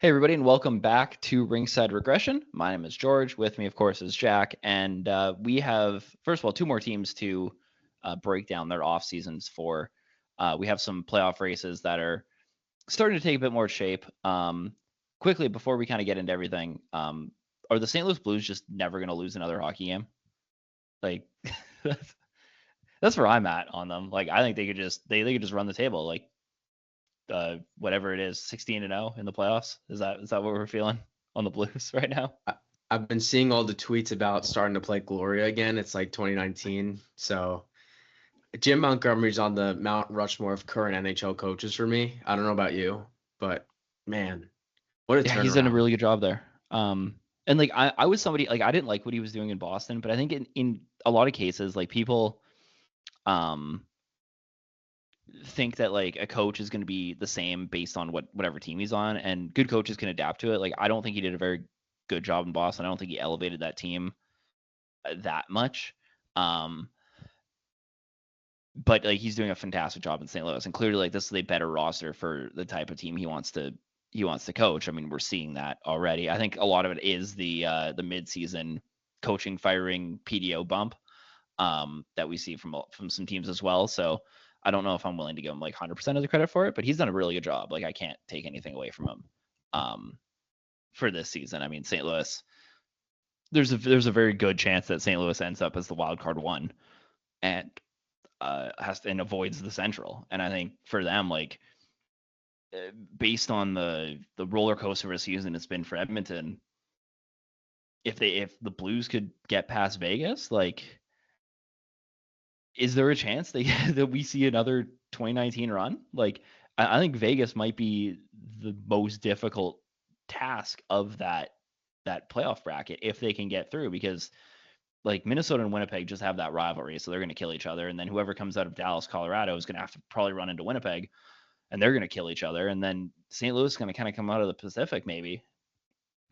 Hey, everybody, and welcome back to Ringside Regression. My name is George. With me, of course, is Jack. And we have, first of all, two more teams to break down their off seasons for. We have some playoff races that are starting to take a bit more shape. Quickly, before we kind of get into everything, are the St. Louis Blues just never going to lose another hockey game? Like, that's where I'm at on them. Like, I think they could just run the table. Like, whatever it is, 16-0 in the playoffs. Is that what we're feeling on the Blues right now? I've been seeing all the tweets about starting to play Gloria again. It's like 2019. So Jim Montgomery's on the Mount Rushmore of current NHL coaches for me. I don't know about you, but man, what a Yeah, he's done a turnaround. really good job there. And like I was somebody like I didn't like what he was doing in Boston, but I think in a lot of cases, like people um think that like a coach is going to be the same based on whatever team he's on, and good coaches can adapt to it. Like I don't think he did a very good job in Boston. I don't think he elevated that team that much. Um, but like he's doing a fantastic job in St. Louis, and clearly like this is a better roster for the type of team he wants to coach. I mean, we're seeing that already. I think a lot of it is the midseason coaching firing PDO bump that we see from some teams as well. So I don't know if I'm willing to give him like 100% of the credit for it, but he's done a really good job. Like I can't take anything away from him for this season. I mean, St. Louis. There's a very good chance that St. Louis ends up as the wild card one, and and avoids the Central. And I think for them, like based on the roller coaster of a season it's been for Edmonton, if the Blues could get past Vegas, like is there a chance that we see another 2019 run? Like I think Vegas might be the most difficult task of that playoff bracket if they can get through, because like Minnesota and Winnipeg just have that rivalry, so they're going to kill each other, and then whoever comes out of Dallas, Colorado is going to have to probably run into Winnipeg, and they're going to kill each other, and then St. Louis is going to kind of come out of the Pacific maybe.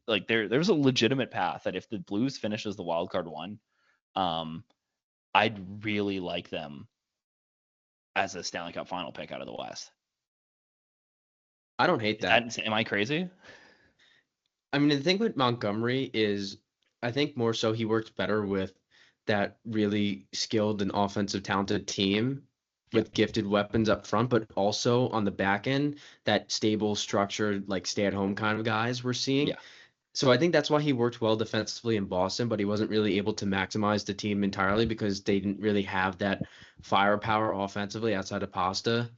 Like there's a legitimate path that if the Blues finishes the wild card one, um, I'd really like them as a Stanley Cup final pick out of the West. I don't hate that. Am I crazy? I mean, the thing with Montgomery is I think more so he works better with that really skilled and offensive talented team Yeah, with gifted weapons up front, but also on the back end, that stable, structured, like stay-at-home kind of guys we're seeing. yeah, So I think that's why he worked well defensively in Boston, but he wasn't really able to maximize the team entirely because they didn't really have that firepower offensively outside of Pasta.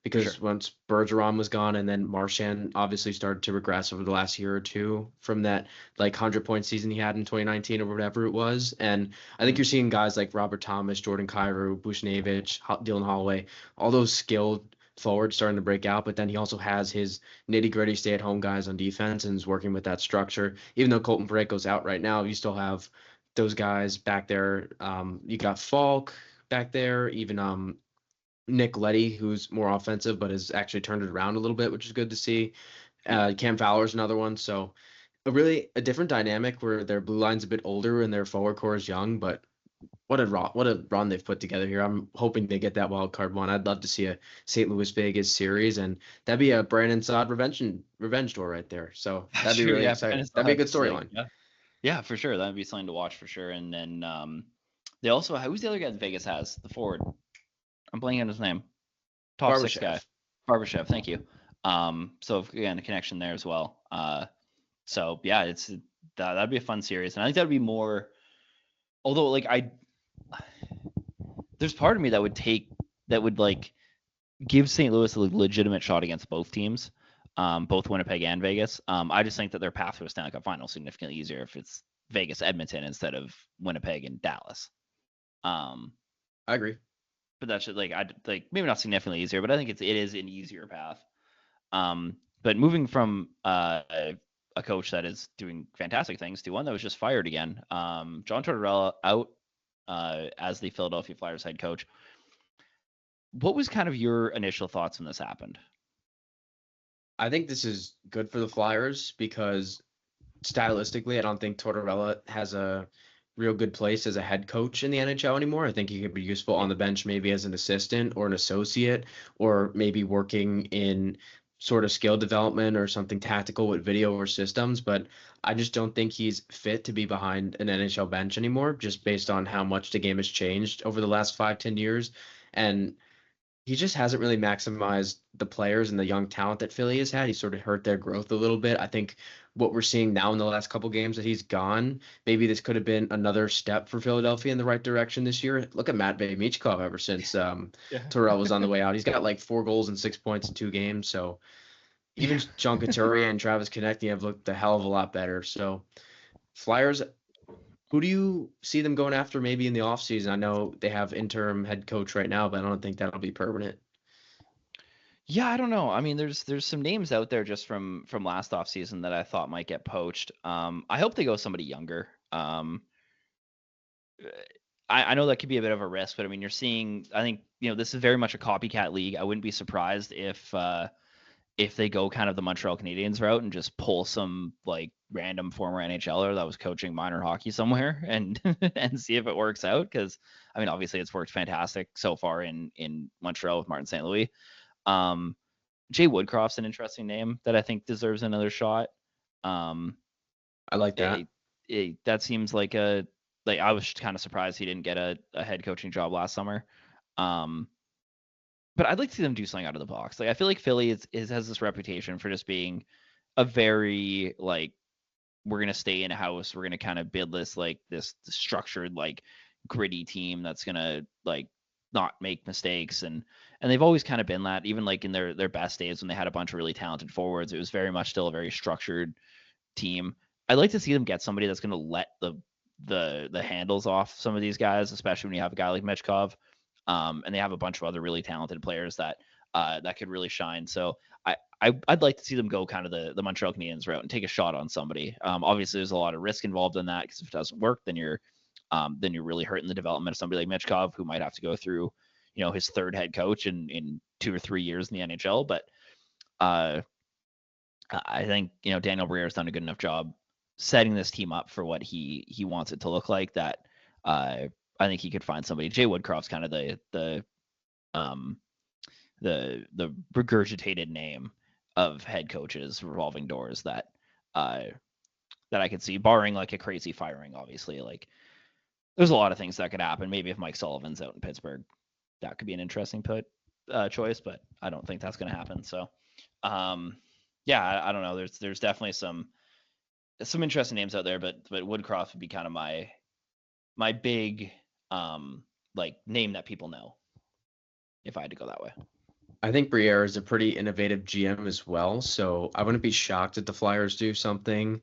for sure. Because once Bergeron was gone and then Marchand obviously started to regress over the last year or two from that like 100-point season he had in 2019 or whatever it was. And I think Mhm. you're seeing guys like Robert Thomas, Jordan Kyrou, Buchnevich, Dylan Holloway, all those skilled forwards starting to break out, but then he also has his nitty gritty stay at home guys on defense and is working with that structure. Even though Colton Parayko's out right now, you still have those guys back there. You got Falk back there, even Nick Leddy, who's more offensive but has actually turned it around a little bit, which is good to see. Yeah, Cam Fowler's another one. So a different dynamic where their blue line's a bit older and their forward core is young, but what a run they've put together here. I'm hoping they get that wild card one. I'd love to see a St. Louis Vegas series, and that'd be a Brandon Saad revenge tour right there. So that's that'd be true. really Yeah, exciting. Brandon That'd be a Saad, good like storyline. yeah, yeah, for sure. That'd be something to watch for sure. And then they also, who's the other guy that Vegas has? The forward. I'm blanking on his name. Top six guy. Barbashev. Barbashev, thank you. So again, a connection there as well. So yeah, that'd be a fun series, and I think that'd be more. Although, like there's part of me that would like give St. Louis a legitimate shot against both teams, both Winnipeg and Vegas. I just think that their path to a Stanley Cup final is significantly easier if it's Vegas Edmonton instead of Winnipeg and Dallas. Um, I agree. but that's just like I like maybe not significantly easier, but I think it is an easier path. But moving from a coach that is doing fantastic things to one that was just fired again, John Tortorella out as the Philadelphia Flyers head coach. What was kind of your initial thoughts when this happened? I think this is good for the Flyers because stylistically, I don't think Tortorella has a real good place as a head coach in the NHL anymore. I think he could be useful Yeah, on the bench, maybe as an assistant or an associate, or maybe working in sort of skill development or something tactical with video or systems, but I just don't think he's fit to be behind an NHL bench anymore, just based on how much the game has changed over the last 5, 10 years. And he just hasn't really maximized the players and the young talent that Philly has had. He sort of hurt their growth a little bit. I think what we're seeing now in the last couple games that he's gone, maybe this could have been another step for Philadelphia in the right direction this year. Look at Matvei Michkov ever since Yeah. Terrell was on the way out. He's got like 4 goals and 6 points in 2 games. So even Yeah. John Couturier and Travis Konecny have looked a hell of a lot better. So Flyers, who do you see them going after maybe in the offseason? I know they have interim head coach right now, but I don't think that'll be permanent. Yeah, I don't know. I mean, there's some names out there just from last offseason that I thought might get poached. I hope they go somebody younger. I know that could be a bit of a risk, but I mean, you're seeing. I think this is very much a copycat league. I wouldn't be surprised if they go kind of the Montreal Canadiens route and just pull some like random former NHLer that was coaching minor hockey somewhere and and see if it works out. Because I mean, obviously, it's worked fantastic so far in Montreal with Martin St. Louis. Um, Jay Woodcroft's an interesting name that I think deserves another shot. Um, I like that. that seems like I was kind of surprised he didn't get a head coaching job last summer. Um, but I'd like to see them do something out of the box. Like I feel like Philly has this reputation for just being a very like we're gonna stay in house. We're gonna kind of build this structured like gritty team that's gonna like not make mistakes and they've always kind of been that even like in their best days when they had a bunch of really talented forwards. It was very much still a very structured team. I'd like to see them get somebody that's gonna let the handles off some of these guys, especially when you have a guy like Mechkov. And they have a bunch of other really talented players that could really shine. So I'd like to see them go kind of the Montreal Canadiens route and take a shot on somebody. Obviously, there's a lot of risk involved in that because if it doesn't work, then you're really hurting the development of somebody like Michkov, who might have to go through his third head coach in 2 or 3 years in the NHL. But uh, I think Daniel Briere's done a good enough job setting this team up for what he wants it to look like that I think he could find somebody. Jay Woodcroft's kind of um the regurgitated name of head coaches revolving doors uh that I could see, barring like a crazy firing. Obviously, like there's a lot of things that could happen. Maybe if Mike Sullivan's out in Pittsburgh, that could be an interesting choice, but I don't think that's going to happen. So, yeah, I don't know. There's definitely some interesting names out there, but Woodcroft would be kind of my big like name that people know if I had to go that way. I think Briere is a pretty innovative GM as well, so I wouldn't be shocked if the Flyers do something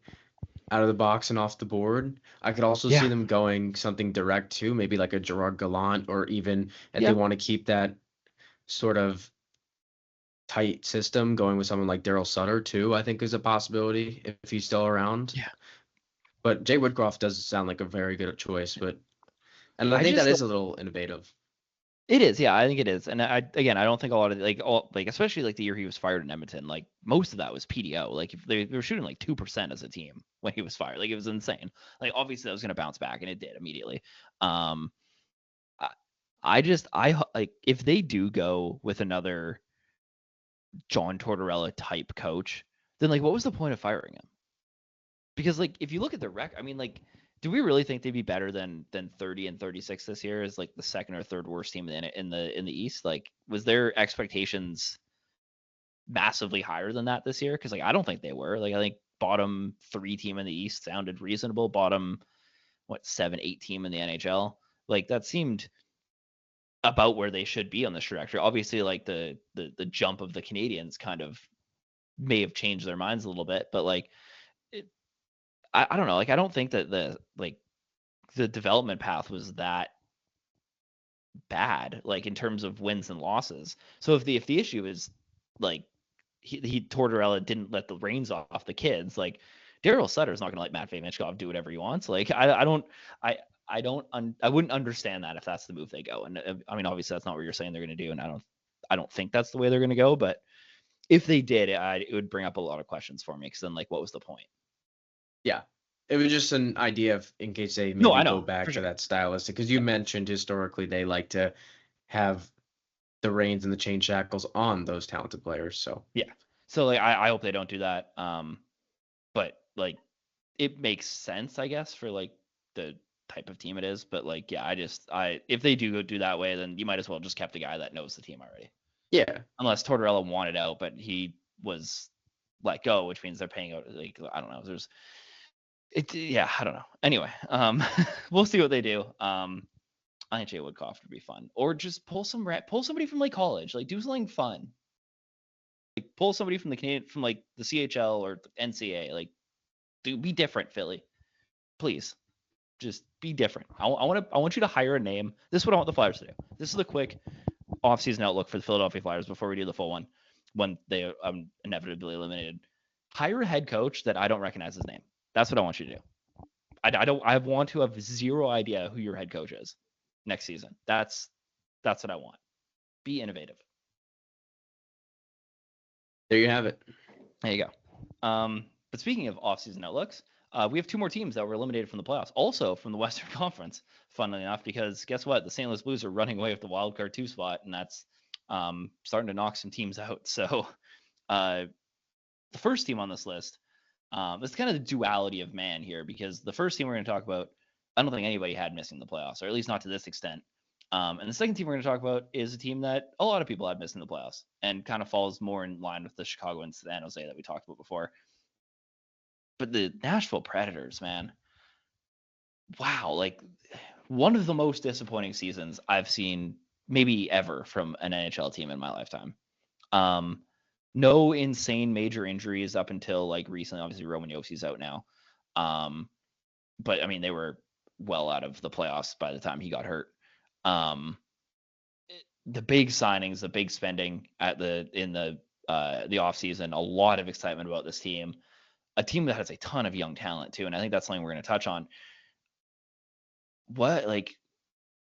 out of the box and off the board. I could also see Yeah. them going something direct too, maybe like a Gerard Gallant, or even if they Yeah. want to keep that sort of tight system going with someone like Daryl Sutter too, I think is a possibility if he's still around. Yeah. But Jay Woodcroft does sound like a very good choice, and I I think that just is a little innovative. It is, yeah, I think it is. And again, I don't think a lot of especially like the year he was fired in Edmonton, like most of that was PDO. Like if they were shooting like 2% as a team when he was fired. Like it was insane. Like obviously that was going to bounce back and it did immediately. Um I, I like if they do go with another John Tortorella type coach, then like what was the point of firing him? Because like if you look at the I mean like do we really think they'd be better than 30 and 36 this year as like the second or third worst team in the East? Like was their expectations massively higher than that this year? Because like I don't think they were. Like I think bottom 3 team in the East sounded reasonable. Bottom 7, 8 team in the NHL. Like that seemed about where they should be on this trajectory. Obviously, like the jump of the Canadians kind of may have changed their minds a little bit, but like I don't know. Like I don't think that the development path was that bad, like in terms of wins and losses. So if the issue is like he Tortorella didn't let the reins off the kids, like Daryl Sutter's not going to let Matvei Michkov do whatever he wants. Like I wouldn't understand that if that's the move they go. And I mean, obviously that's not what you're saying they're going to do, and I don't think that's the way they're going to go. But if they did, it would bring up a lot of questions for me because then like what was the point? Yeah. It was just an idea of in case they No, I maybe go know back for to sure. that stylistic, because you mentioned historically they like to have the reins and the chain shackles on those talented players. So Yeah. So like I hope they don't do that. But like it makes sense, I guess, for like the type of team it is. But like yeah, I if they do do that way, then you might as well just kept a guy that knows the team already. Yeah. Unless Tortorella wanted out, but he was let go, which means they're paying out. Like I don't know. Yeah, I don't know. Anyway, we'll see what they do. I think Jay Woodcroft would be fun, or just pull somebody from like college, like do something fun, like pull somebody from the Canadian, from like the CHL or the NCAA, like be different, Philly, please, just be different. I want you to hire a name. This is what I want the Flyers to do. This is the quick offseason outlook for the Philadelphia Flyers before we do the full one when they inevitably eliminated. Hire a head coach that I don't recognize his name. That's what I want you to do. I want to have zero idea who your head coach is next season. That's what I want. Be innovative. There you have it. There you go. But speaking of offseason outlooks, we have two more teams that were eliminated from the playoffs, also from the Western Conference, funnily enough, because guess what? The St. Louis Blues are running away with the wild card 2 spot, and that's starting to knock some teams out. So the first team on this list, it's kind of the duality of man here, because the first team we're going to talk about, I don't think anybody had missing the playoffs, or at least not to this extent. And the second team we're going to talk about is a team that a lot of people had missing the playoffs and kind of falls more in line with the Chicago and San Jose that we talked about before. But the Nashville Predators, man, wow, like one of the most disappointing seasons I've seen maybe ever from an NHL team in my lifetime. No insane major injuries up until like recently. Obviously, Roman Yossi's out now. But I mean, they were well out of the playoffs by the time he got hurt. The big signings, the big spending in the offseason, a lot of excitement about this team. A team that has a ton of young talent too, and I think that's something we're going to touch on.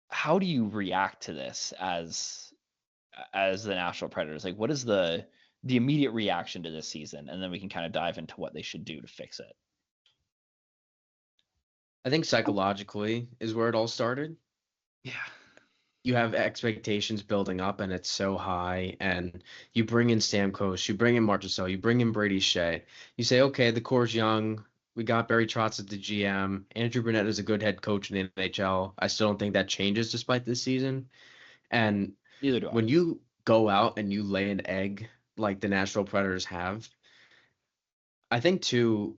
How do you react to this as the Nashville Predators? Like, what is the immediate reaction to this season, and then we can kind of dive into what they should do to fix it. I think psychologically is where it all started. Yeah. You have expectations building up, and it's so high. And you bring in Stamkos, you bring in Marchessault, you bring in Brady Shea. You say, okay, the core's young. We got Barry Trotz at the GM. Andrew Brunette is a good head coach in the NHL. I still don't think that changes despite this season. And Neither do I. when you go out and you lay an egg like the Nashville Predators have, I think too,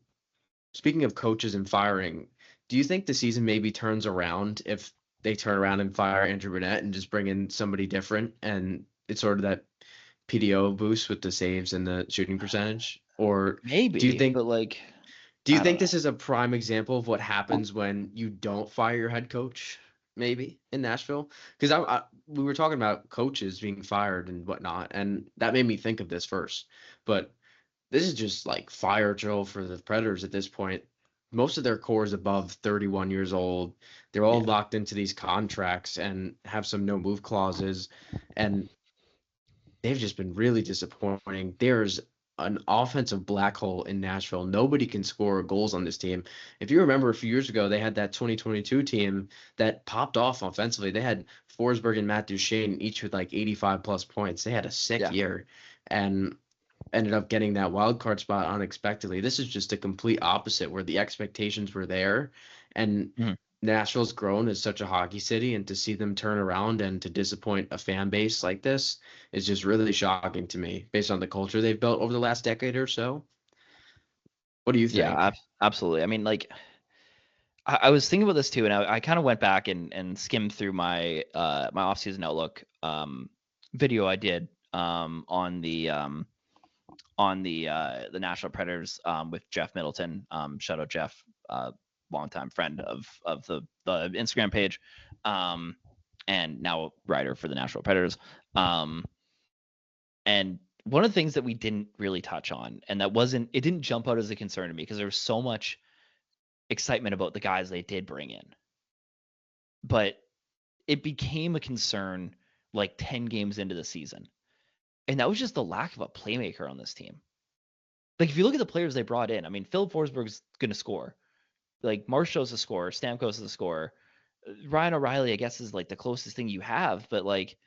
speaking of coaches and firing, do you think the season maybe turns around if they turn around and fire Andrew Brunette and just bring in somebody different, and it's sort of that PDO boost with the saves and the shooting percentage? Or maybe, do you think but like, this is a prime example of what happens when you don't fire your head coach? Maybe in Nashville, because we were talking about coaches being fired and whatnot, and that made me think of this first. But this is just like fire drill for the Predators at this point. Most of their core is above 31 years old. They're all locked into these contracts and have some no move clauses, and they've just been really disappointing. There's an offensive black hole in Nashville. Nobody can score goals on this team. If you remember a few years ago, they had that 2022 team that popped off offensively. They had Forsberg and Matt Duchene each with like 85 plus points. They had a sick year and ended up getting that wild card spot unexpectedly. This is just a complete opposite, where the expectations were there, and Nashville's grown as such a hockey city, and to see them turn around and to disappoint a fan base like this is just really shocking to me based on the culture they've built over the last decade or so. What do you think? Yeah, absolutely. I mean, like, I was thinking about this too, and I kind of went back and skimmed through my my offseason outlook video I did on the Nashville Predators with Jeff Middleton. Shout out Jeff, longtime friend of the Instagram page, and now writer for the Nashville Predators. And one of the things that we didn't really touch on, and it didn't jump out as a concern to me because there was so much excitement about the guys they did bring in, but it became a concern like 10 games into the season. And that was just the lack of a playmaker on this team. Like, if you look at the players they brought in, I mean, Philip Forsberg's going to score. Like, Marchessault's a scorer. Stamkos is a scorer. Ryan O'Reilly, I guess, is like the closest thing you have. But like,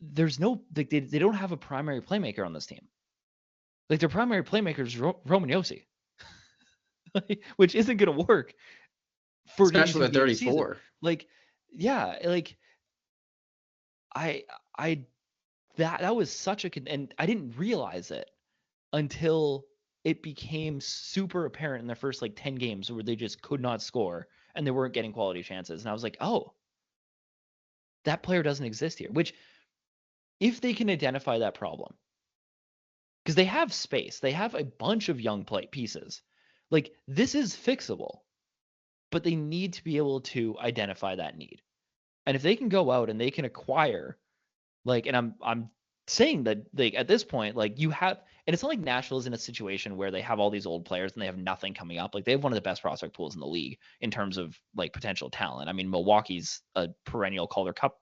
there's no, like, they don't have a primary playmaker on this team. Like their primary playmaker is Roman Yossi, which isn't going to work for an especially 82 at game season. 34. Like, yeah, like I that was such a and I didn't realize it until it became super apparent in their first like 10 games where they just could not score and they weren't getting quality chances. And I was like, oh, that player doesn't exist here. Which, if they can identify that problem, because they have space, they have a bunch of young play pieces. Like this is fixable, but they need to be able to identify that need. And if they can go out and they can acquire, like, and I'm saying that like at this point, like you have, and it's not like Nashville is in a situation where they have all these old players and they have nothing coming up. Like they have one of the best prospect pools in the league in terms of like potential talent. I mean, Milwaukee's a perennial Calder Cup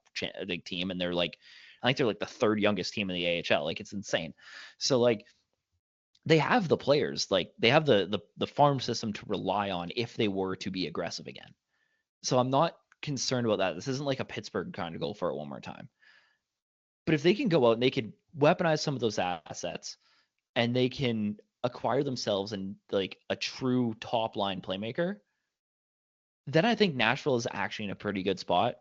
like team, and they're like, I think they're like the third youngest team in the AHL. Like it's insane. So like they have the players, like they have the farm system to rely on if they were to be aggressive again. So I'm not concerned about that. This isn't like a Pittsburgh kind of go for it one more time. But if they can go out and they could weaponize some of those assets and they can acquire themselves and like a true top line playmaker, then I think Nashville is actually in a pretty good spot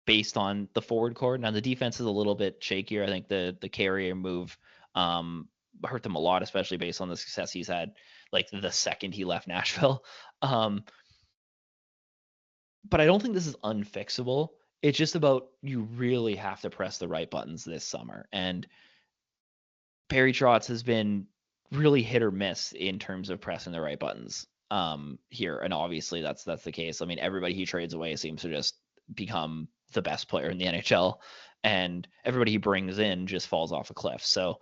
based on the forward core. Now the defense is a little bit shakier. I think the carrier move hurt them a lot, especially based on the success he's had like the second he left Nashville. Um, but I don't think this is unfixable. It's just about you really have to press the right buttons this summer. And Barry Trotz has been really hit or miss in terms of pressing the right buttons here. And obviously that's the case. I mean, everybody he trades away seems to just become the best player in the NHL, and everybody he brings in just falls off a cliff. So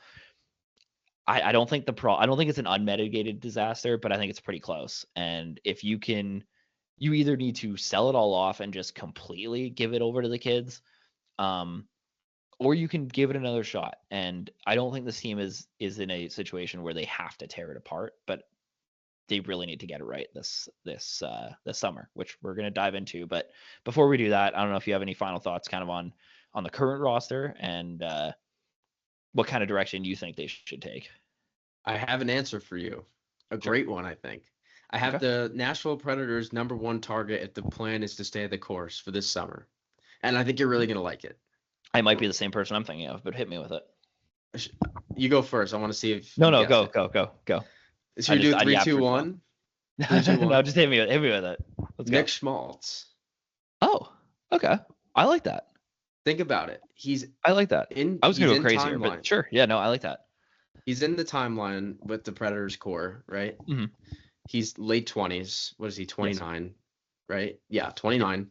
I don't think I don't think it's an unmitigated disaster, but I think it's pretty close. And if you can, you either need to sell it all off and just completely give it over to the kids, um, or you can give it another shot. And I don't think this team is in a situation where they have to tear it apart, but they really need to get it right this summer, which we're going to dive into. But before we do that, I don't know if you have any final thoughts kind of on the current roster and what kind of direction you think they should take. I have an answer for you. A Sure. great one, I think. I have Okay. the Nashville Predators' #1 target if the plan is to stay the course for this summer. And I think you're really going to like it. I might be the same person I'm thinking of, but hit me with it. You go first. I want to see if No, you no, guess go, it. go, go, go. So you do I 3, yapped 2, for too long. 1. 3, 2, No, 1. just hit me with it. Let's Nick go. Schmaltz. Oh, okay. I like that. Think about it. I like that. I was gonna He's go in crazier, but timeline. sure. Yeah, no, I like that. He's in the timeline with the Predators core, right? Mm-hmm. He's late 20s. What is he? Yes. 29, right? Yeah, 29.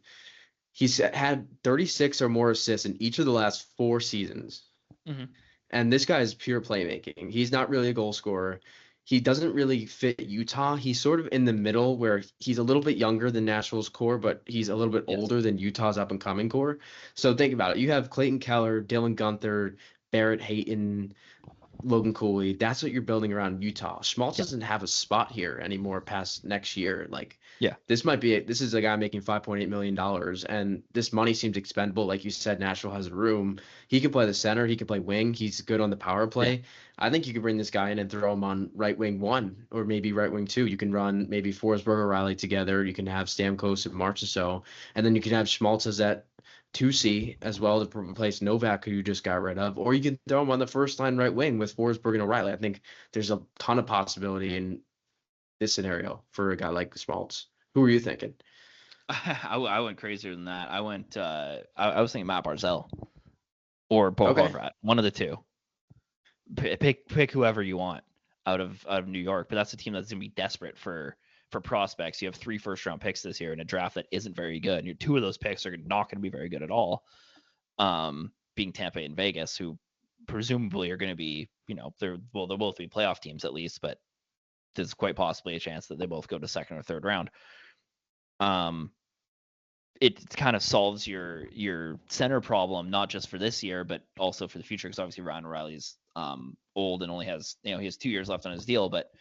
He's had 36 or more assists in each of the last 4 seasons. Mm-hmm. And this guy is pure playmaking. He's not really a goal scorer. He doesn't really fit Utah. He's sort of in the middle where he's a little bit younger than Nashville's core, but he's a little bit Yes. older than Utah's up and coming core. So think about it. You have Clayton Keller, Dylan Gunther, Barrett Hayton, Logan Cooley. That's what you're building around Utah. Schmaltz Yeah. doesn't have a spot here anymore past next year. Like, Yeah. this is a guy making $5.8 million, and this money seems expendable. Like you said, Nashville has room. He can play the center. He can play wing. He's good on the power play. Yeah. I think you could bring this guy in and throw him on right wing 1 or maybe right wing 2. You can run maybe Forsberg or Riley together. You can have Stamkos and Marchessault, and then you can have Schmaltz as that 2C as well to replace Novak, who you just got rid of, or you can throw him on the first line right wing with Forsberg and O'Reilly. I think there's a ton of possibility in this scenario for a guy like Schmaltz. Who are you thinking? I went crazier than that. I went. I was thinking Matt Barzal or Bo Okay. Horvat, one of the two. Pick whoever you want out of New York, but that's a team that's gonna be desperate for prospects. You have 3 first-round picks this year in a draft that isn't very good, and your 2 of those picks are not going to be very good at all. Being Tampa and Vegas, who presumably are going to be, they'll both be playoff teams at least, but there's quite possibly a chance that they both go to second or third round. It kind of solves your center problem, not just for this year, but also for the future, because obviously Ryan O'Reilly's old and only has he has 2 years left on his deal, but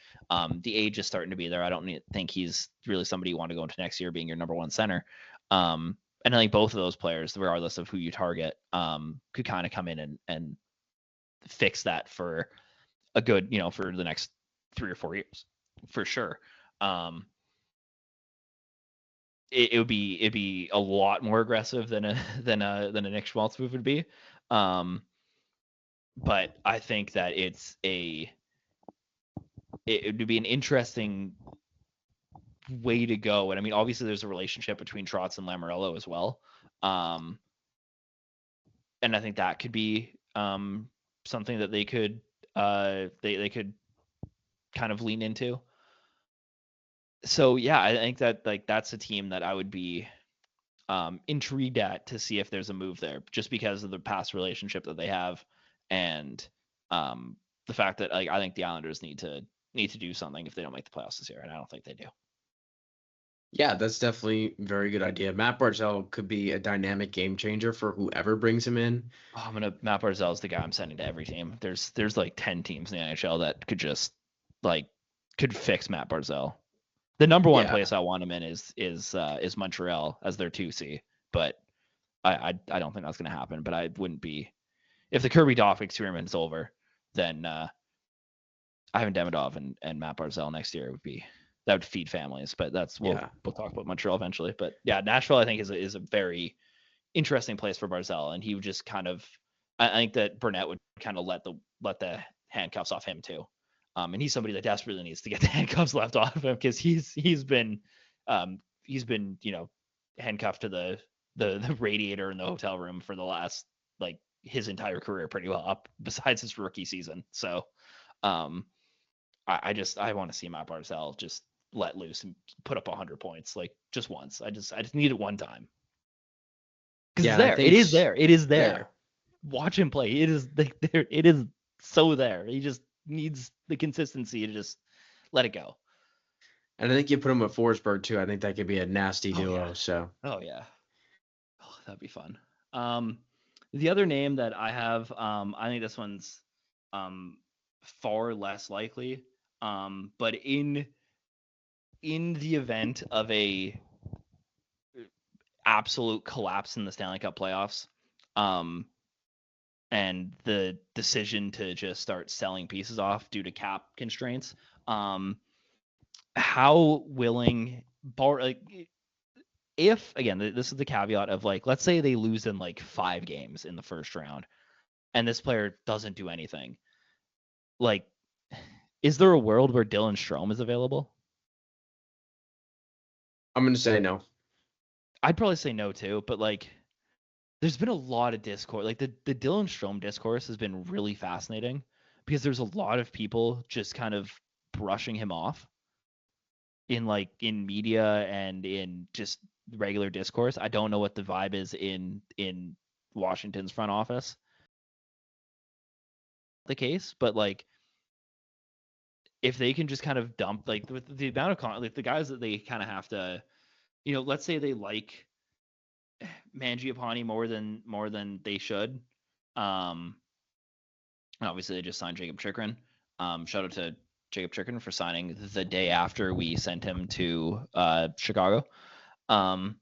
the age is starting to be there. I don't think he's really somebody you want to go into next year being your number 1 center. And I think both of those players, regardless of who you target, could kind of come in and fix that for a good, for the next 3 or 4 years for sure. It'd be a lot more aggressive than a Nick Schmaltz move would be. But I think that it would be an interesting way to go. And I mean, obviously there's a relationship between Trotz and Lamoriello as well. And I think that could be something that they could they could kind of lean into. So yeah, I think that that's a team that I would be intrigued at to see if there's a move there, just because of the past relationship that they have, and the fact that I think the Islanders need to do something if they don't make the playoffs this year, and I don't think they do. Yeah, that's definitely a very good idea. Matt Barzal could be a dynamic game changer for whoever brings him in. Oh, Matt Barzal is the guy I'm sending to every team. There's like 10 teams in the NHL that could just could fix Matt Barzal. The number one place I want him in is Montreal as their 2C, but I don't think that's going to happen. But I wouldn't be, if the Kirby Dach experiment is over, then Ivan Demidov and Matt Barzal next year that would feed families. But we'll talk about Montreal eventually. But yeah, Nashville I think is a very interesting place for Barzal, and he would just kind of, I think that Burnett would kind of let the handcuffs off him too. And he's somebody that desperately needs to get the handcuffs left off of him, because he's been handcuffed to the radiator in the hotel room for the last his entire career pretty well, up besides his rookie season. So I want to see Matt Barzal just let loose and put up 100 points just once. I just need it one time. Because it's there. It is there. It is there. Yeah. Watch him play. It is there. It is so there. He just needs the consistency to just let it go. And I think you put him at Forsberg too. I think that could be a nasty duo. Yeah. So. Oh yeah. Oh, that'd be fun. The other name that I have, I think this one's far less likely. But in the event of a absolute collapse in the Stanley Cup playoffs, and the decision to just start selling pieces off due to cap constraints, how willing if, again, this is the caveat of let's say they lose in 5 games in the first round and this player doesn't do anything, is there a world where Dylan Strome is available? I'm going to say no. I'd probably say no too, but there's been a lot of discourse. The Dylan Strome discourse has been really fascinating, because there's a lot of people just kind of brushing him off in media and in just regular discourse. I don't know what the vibe is in Washington's front office. The case, but if they can just kind of dump the amount of the guys that they kind of have to, let's say they like Mangiapane more than they should. Obviously they just signed Jacob Chychrun. Shout out to Jacob Chychrun for signing the day after we sent him to Chicago. But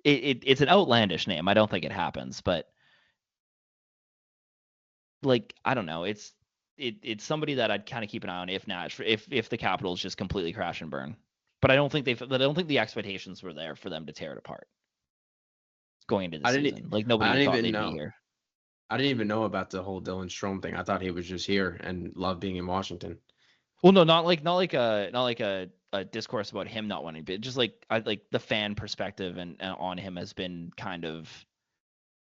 it's an outlandish name. I don't think it happens, but I don't know. It's somebody that I'd kind of keep an eye on if the Capitals just completely crash and burn. But I don't think the expectations were there for them to tear it apart going into the season. Nobody thought they'd be here. I didn't even know about the whole Dylan Strome thing. I thought he was just here and loved being in Washington. Well, no, not like a discourse about him not wanting, but just the fan perspective and on him has been kind of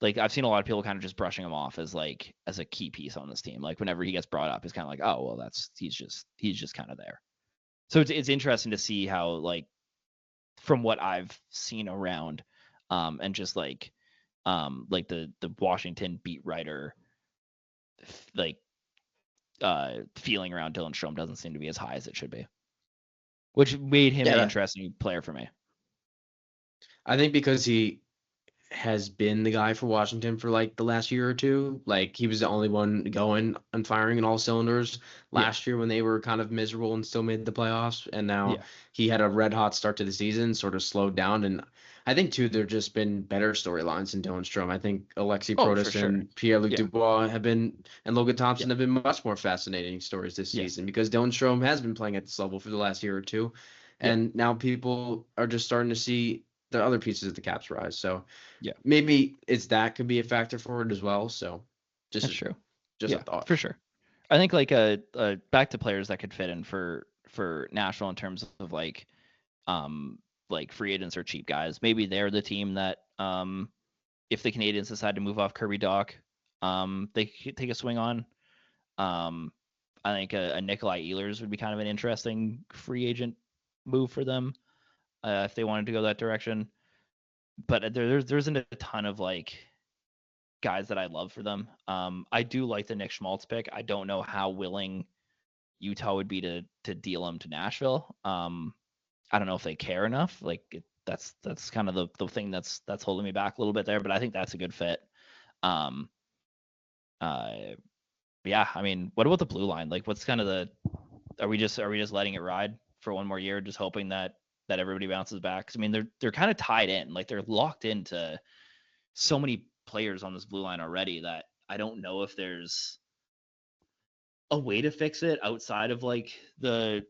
I've seen a lot of people kind of just brushing him off as a key piece on this team. Whenever he gets brought up, it's kind of oh well, he's just kind of there. So it's interesting to see how from what I've seen around, and just the Washington beat writer feeling around Dylan Strome doesn't seem to be as high as it should be, which made him an interesting player for me. I think because he has been the guy for Washington for the last year or two. He was the only one going and firing in all cylinders last year when they were kind of miserable and still made the playoffs. And now he had a red hot start to the season, sort of slowed down. And I think too there just been better storylines than Dylan Strome. I think Alexei Oh, for Protas sure. and Pierre-Luc Yeah. Dubois and Logan Yeah. Thompson have been much more fascinating stories this Yeah. season because Dylan Strome has been playing at this level for the last year or two, Yeah. and now people are just starting to see the other pieces of the Caps rise. So Yeah. maybe that could be a factor for it as well. So That's just true. just a Yeah, thought. for sure. I think like back to players that could fit in for Nashville in terms of like free agents or cheap guys. Maybe they're the team that if the Canadians decide to move off Kirby Doc, they could take a swing on. I think a Nikolai Ehlers would be kind of an interesting free agent move for them if they wanted to go that direction. But there isn't a ton of like guys that I love for them. I do like the Nick Schmaltz pick. I don't know how willing Utah would be to deal him to Nashville. I don't know if they care enough. That's kind of the thing that's holding me back a little bit there. But I think that's a good fit. Um, uh, yeah. I mean, what about the blue line? Like, what's kind of the are we just letting it ride for one more year, just hoping that everybody bounces back? 'Cause, I mean, they're kind of tied in. Like they're locked into so many players on this blue line already that I don't know if there's a way to fix it outside of like the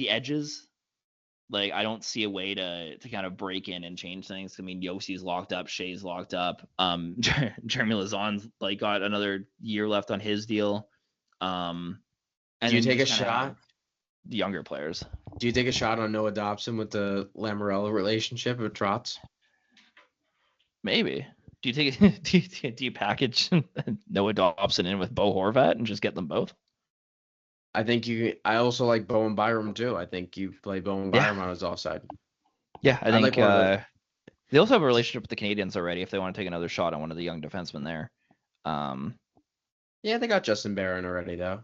edges. Like I don't see a way to kind of break in and change things. I mean, Yossi's locked up, Shea's locked up. Jeremy Lazon's like got another year left on his deal. And Do you then you take a just kind of shot? have the younger players. Do you take a shot on Noah Dobson with the Lamorello relationship with Trotz? Maybe. Do you take do you package Noah Dobson in with Bo Horvat and just get them both? I think you. I also like Bowen Byram too. I think you play Bowen Yeah. Byram on his offside. Yeah, I I think like one of the. they also have a relationship with the Canadians already if they want to take another shot on one of the young defensemen there. Um, Yeah, they got Justin Barron already though.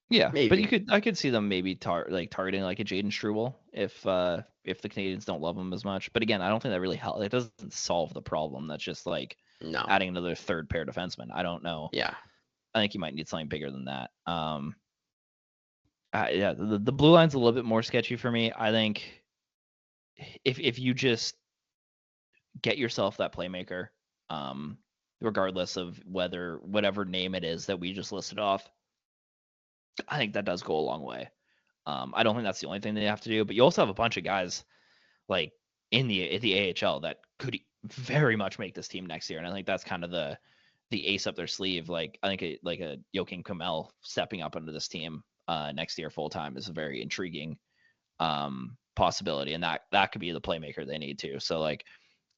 yeah, but Maybe. I could see them maybe targeting like a Jaden Struble if the Canadians don't love him as much. But again, I don't think that really helps. It doesn't solve the problem. That's just like No. adding another third pair defenseman. I don't know. Yeah. I think you might need something bigger than that. Yeah, the blue line's a little bit more sketchy for me. I think if you just get yourself that playmaker, regardless of whatever name it is that we just listed off, I think that does go a long way. I don't think that's the only thing they have to do, but you also have a bunch of guys like in the AHL that could very much make this team next year, and I think that's kind of the ace up their sleeve. Like I think like a Joakim Kamel stepping up into this team next year full time is a very intriguing possibility, and that could be the playmaker they need too. So like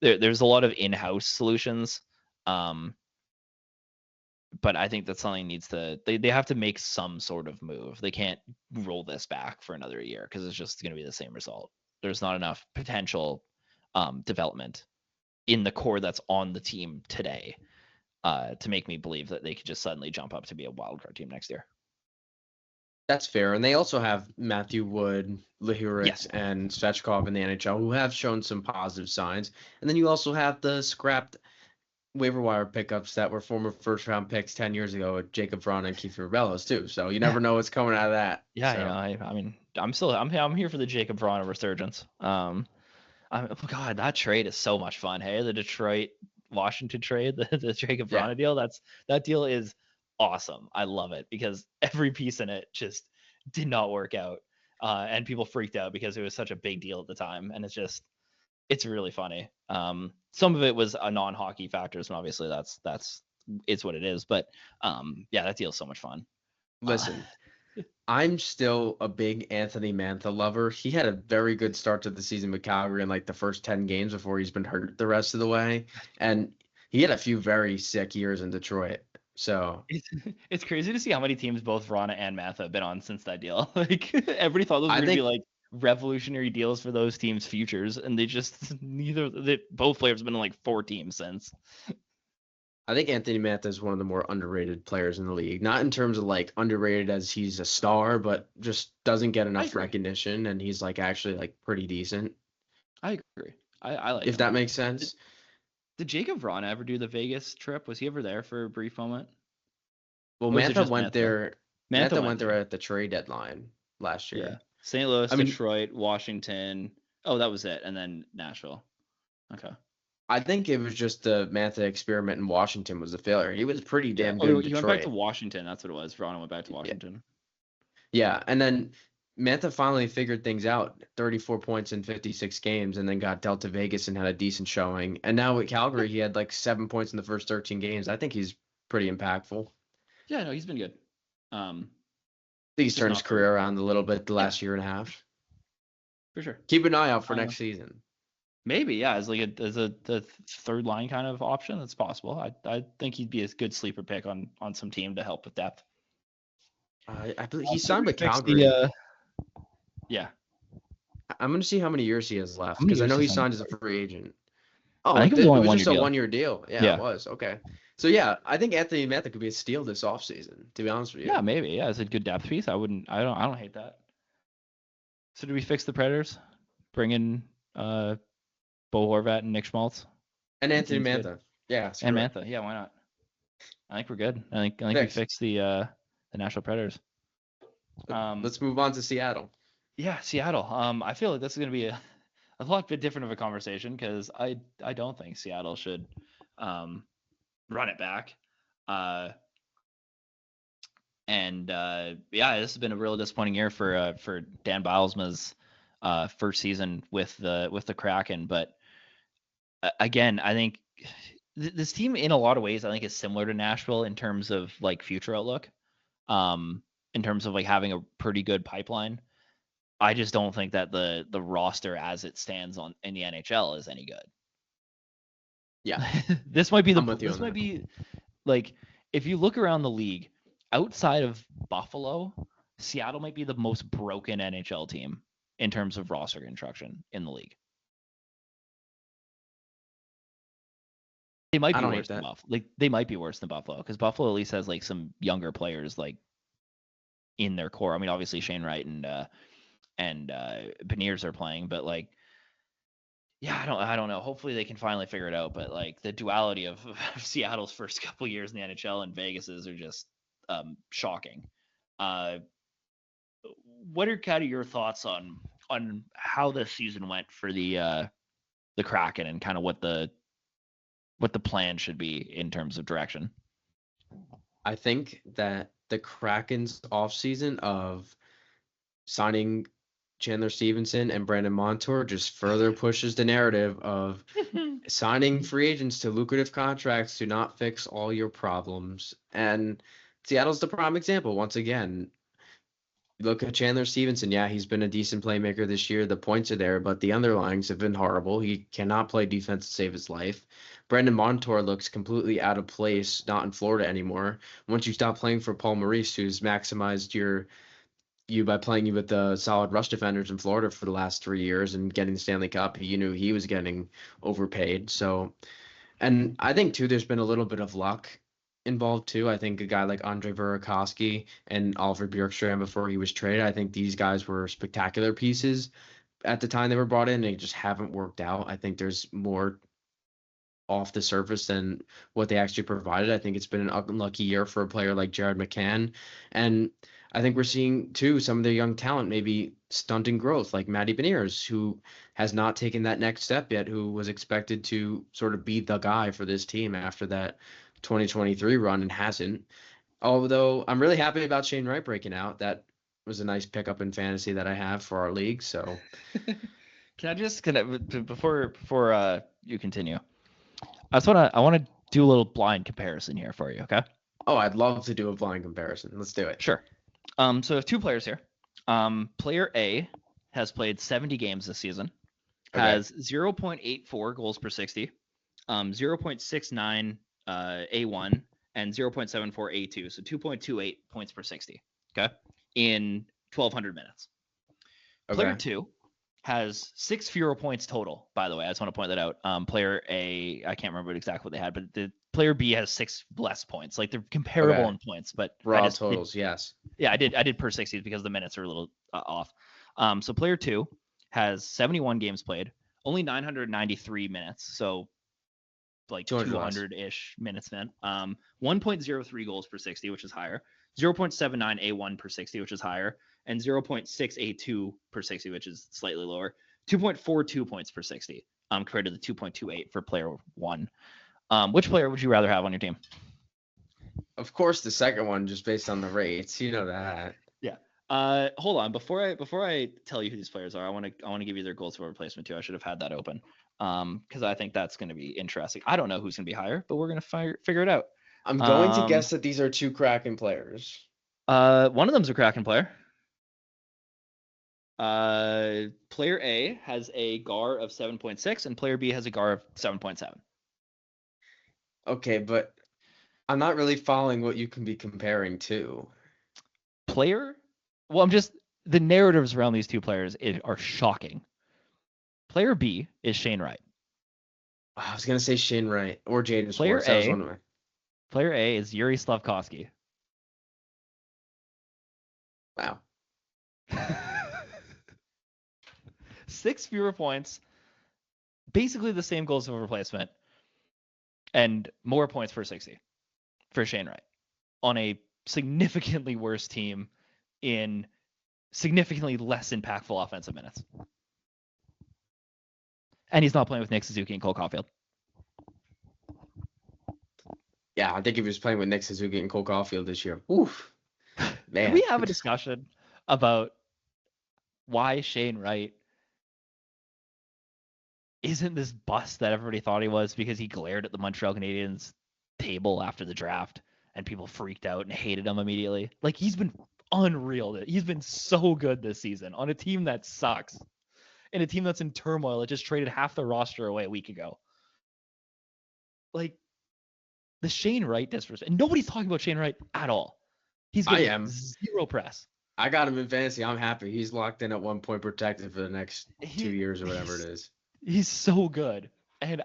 there's a lot of in-house solutions. But I think that something needs to they have to make some sort of move. They can't roll this back for another year because it's just going to be the same result. There's not enough potential development in the core that's on the team today to make me believe that they could just suddenly jump up to be a wildcard team next year. That's fair. And they also have Matthew Wood, Lahurix, Yes. and Svechkov in the NHL who have shown some positive signs. And then you also have the scrapped waiver wire pickups that were former first round picks 10 years ago with Jacob Vrana and Keith Bellows too. So you never know what's coming out of that. Yeah, so. you know, I mean, I'm here for the Jacob Vrana resurgence. God, that trade is so much fun. Hey, the Detroit Washington trade, the Jacob Vrana deal. That deal is awesome. I love it because every piece in it just did not work out, and people freaked out because it was such a big deal at the time. And it's really funny. Some of it was a non-hockey factors, and obviously that's it's what it is. But yeah, that deal is so much fun. Listen, I'm still a big Anthony Mantha lover. He had a very good start to the season with Calgary in like the first 10 games before he's been hurt the rest of the way. And he had a few very sick years in Detroit. So it's crazy to see how many teams both Vrana and Mantha have been on since that deal. Like everybody thought those were going to be like revolutionary deals for those teams' futures, and they just both players have been on like 4 teams since. I think Anthony Mantha is one of the more underrated players in the league. Not in terms of like underrated as he's a star, but just doesn't get enough recognition, and he's like actually like pretty decent. I agree. I like if him. That makes sense. Did Jacob Vrana ever do the Vegas trip? Was he ever there for a brief moment? Well, Mantha went there. Mantha went there at the trade deadline last year. Yeah. St. Louis, Detroit, Washington. Oh, that was it. And then Nashville. Okay. I think it was just the Mantha experiment in Washington was a failure. He was pretty damn good Oh, in he went back to Detroit. Washington. That's what it was. Toronto went back to Yeah. Washington. Yeah, and then Mantha finally figured things out, 34 points in 56 games, and then got dealt to Vegas and had a decent showing. And now with Calgary, he had like 7 points in the first 13 games. I think he's pretty impactful. Yeah, no, he's been good. I think he's Just turned his not for career around a little bit the last year and a half. for sure. Keep an eye out for next season. Maybe, yeah, as like the third line kind of option. That's possible. I think he'd be a good sleeper pick on some team to help with depth. I believe he signed with Fix Calgary. Yeah. I'm going to see how many years he has left How many because I years know he he signed signed as a for? free agent. I Oh, think it was it only a was just a one-year deal. 1-year deal. Yeah, it was. Okay. So, yeah, I think Anthony Mantha could be a steal this offseason, to be honest with you. Yeah, maybe. Yeah, it's a good depth piece. I don't hate that. So do we fix the Predators? Bring in Bo Horvat and Nick Schmaltz? And Anthony Seems good. Mantha. Yeah, And Mantha. Yeah, why not? I think we're good. I think we fixed the Nashville Predators. Let's move on to Seattle. Yeah, Seattle. I feel like this is going to be a lot bit different of a conversation because I don't think Seattle should run it back. Yeah, this has been a real disappointing year for Dan Bylsma's first season with the Kraken. But again, I think this team in a lot of ways I think is similar to Nashville in terms of like future outlook. In terms of like having a pretty good pipeline. I just don't think that the roster as it stands in the NHL is any good. Yeah. This might be this might be like if you look around the league outside of Buffalo, Seattle might be the most broken NHL team in terms of roster construction in the league. They might be worse than Buffalo. Like they might be worse than Buffalo because Buffalo at least has like some younger players like in their core. I mean, obviously Shane Wright and Beniers are playing, but like, yeah, I don't know. Hopefully they can finally figure it out. But like the duality of Seattle's first couple years in the NHL and Vegas's are just shocking. What are kind of your thoughts on how this season went for the Kraken and kind of what the plan should be in terms of direction? I think that the Kraken's offseason of signing Chandler Stevenson and Brandon Montour just further pushes the narrative of signing free agents to lucrative contracts do not fix all your problems. And Seattle's the prime example. Once again, look at Chandler Stevenson. Yeah, he's been a decent playmaker this year. The points are there, but the underlyings have been horrible. He cannot play defense to save his life. Brandon Montour looks completely out of place, not in Florida anymore. Once you stop playing for Paul Maurice, who's maximized you by playing you with the solid rush defenders in Florida for the last 3 years and getting the Stanley Cup, you knew he was getting overpaid. So, and I think too, there's been a little bit of luck involved too. I think a guy like Andre Burakovsky and Oliver Bjorkstrand before he was traded, I think these guys were spectacular pieces at the time they were brought in. They just haven't worked out. I think there's more off the surface than what they actually provided. I think it's been an unlucky year for a player like Jared McCann. And I think we're seeing too some of their young talent maybe stunting growth, like Matty Beniers, who has not taken that next step yet, who was expected to sort of be the guy for this team after that 2023 run and hasn't. Although I'm really happy about Shane Wright breaking out. That was a nice pickup in fantasy that I have for our league. So before you continue, I want to do a little blind comparison here for you, okay? Oh, I'd love to do a blind comparison. Let's do it. Sure. So there's two players here. Player A has played 70 games this season, has 0.84 goals per 60, 0.69 A1, and 0.74 A2, so 2.28 points per 60, okay, in 1,200 minutes. Player 2 has 6 fewer points total, by the way. I just want to point that out. Player A, I can't remember exactly what they had, but the player B has 6 less points. Like they're comparable in points, but raw totals, yes. Yeah, I did per 60s because the minutes are a little off. So player 2 has 71 games played, only 993 minutes, so like 200-ish minutes then. 1.03 goals per 60, which is higher. 0.79 A1 per 60, which is higher, and 0.6 A2 per 60, which is slightly lower. 2.42 points per 60. compared to the 2.28 for player 1. Which player would you rather have on your team? Of course, the second one, just based on the rates. You know that. Yeah. Hold on. Before I tell you who these players are, I want to give you their goals for replacement too. I should have had that open. Because I think that's going to be interesting. I don't know who's going to be higher, but we're going to figure it out. I'm going to guess that these are 2 Kraken players. One of them's a Kraken player. Player A has a GAR of 7.6 and player B has a GAR of 7.7. Okay, but I'm not really following what you can be comparing to. The narratives around these two players are shocking. Player B is Shane Wright. I was going to say Shane Wright or Jaden Player Sports. That was A, one of my... Player A is Yuri Slavkovsky. Wow. 6 fewer points, basically the same goals of replacement, and more points per 60 for Shane Wright on a significantly worse team in significantly less impactful offensive minutes. And he's not playing with Nick Suzuki and Cole Caulfield. Yeah, I think if he was playing with Nick Suzuki and Cole Caulfield this year, oof. Man. Can we have a discussion about why Shane Wright isn't this bust that everybody thought he was because he glared at the Montreal Canadiens table after the draft and people freaked out and hated him immediately? Like, he's been unreal. He's been so good this season on a team that sucks. And a team that's in turmoil. It just traded half the roster away a week ago. Like, the Shane Wright disrespect. And nobody's talking about Shane Wright at all. He's getting zero press. I got him in fantasy. I'm happy. He's locked in at 1 point protected for the next 2 years or whatever it is. He's so good. And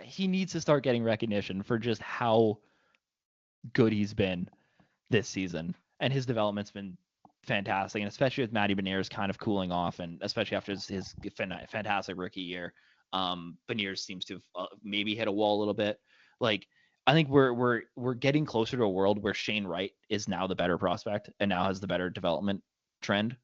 he needs to start getting recognition for just how good he's been this season. And his development's been fantastic. And especially with Matty Beniers kind of cooling off, and especially after his fantastic rookie year, Beniers seems to have maybe hit a wall a little bit. Like, I think we're getting closer to a world where Shane Wright is now the better prospect and now has the better development trend.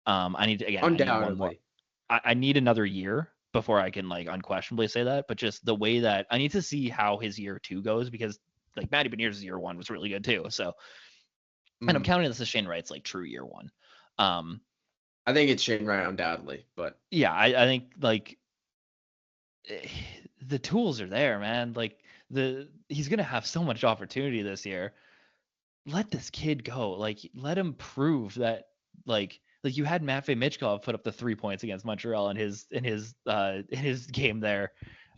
I need to, again, undoubtedly. I need another year before I can like unquestionably say that, but just the way that I need to see how his year 2 goes, because like Matty Beniers' year 1 was really good too. So, and I'm counting this as Shane Wright's like true year 1. I think it's Shane Wright undoubtedly, but yeah, I think like the tools are there, man. Like he's gonna have so much opportunity this year. Let this kid go. Like, let him prove that like you had Matvei Michkov put up the 3 points against Montreal in his game there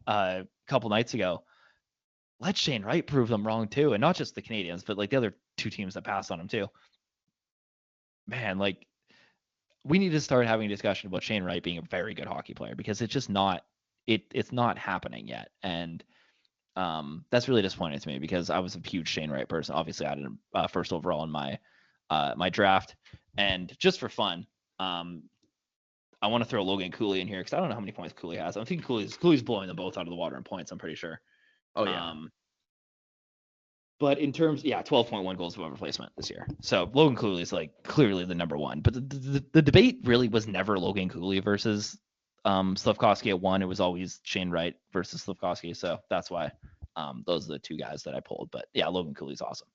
a couple nights ago. Let Shane Wright prove them wrong too, and not just the Canadiens, but like the other 2 teams that passed on him too. Man, like, we need to start having a discussion about Shane Wright being a very good hockey player, because it's just not it's not happening yet. And that's really disappointing to me, because I was a huge Shane Wright person. Obviously, I had him first overall in my my draft. And just for fun, I want to throw Logan Cooley in here, because I don't know how many points Cooley has. I think Cooley's blowing them both out of the water in points, I'm pretty sure. Oh, yeah. But in terms, 12.1 goals above replacement this year. So Logan Cooley is like clearly the number one. But the debate really was never Logan Cooley versus Slavkovsky at 1. It was always Shane Wright versus Slavkovsky. So that's why those are the 2 guys that I pulled. But yeah, Logan Cooley's awesome.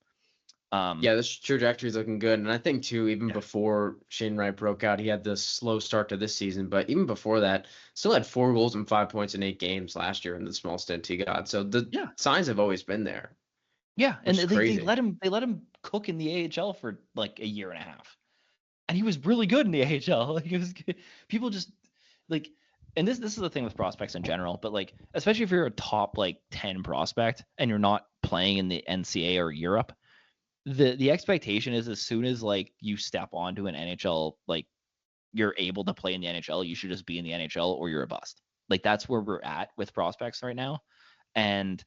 Yeah, this trajectory is looking good. And I think, too, even before Shane Wright broke out, he had the slow start to this season. But even before that, still had 4 goals and 5 points in 8 games last year in the small stint he got. So the signs have always been there. Yeah, and they let him cook in the AHL for like a year and a half. And he was really good in the AHL. Like, it was people just like, and this is the thing with prospects in general, but like, especially if you're a top like 10 prospect and you're not playing in the NCAA or Europe, the expectation is as soon as like you step onto an NHL, like you're able to play in the NHL, you should just be in the NHL or you're a bust. Like, that's where we're at with prospects right now. And